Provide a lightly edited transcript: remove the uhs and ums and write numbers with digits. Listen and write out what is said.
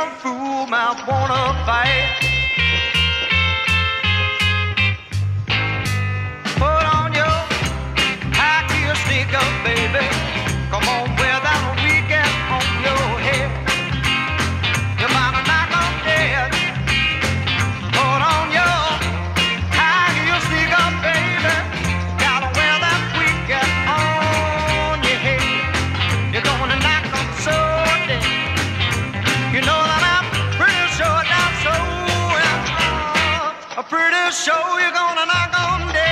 old fool mouth wanna fight. Put on your high heel sneakers, baby. Come on, wear that weekend on your head. You might knock 'em dead. Put on your high heel sneakers, baby. Gotta wear that weekend on your head. You're gonna knock 'em so dead. You know that I'm pretty sure that's so. I'm pretty sure you're gonna knock 'em dead.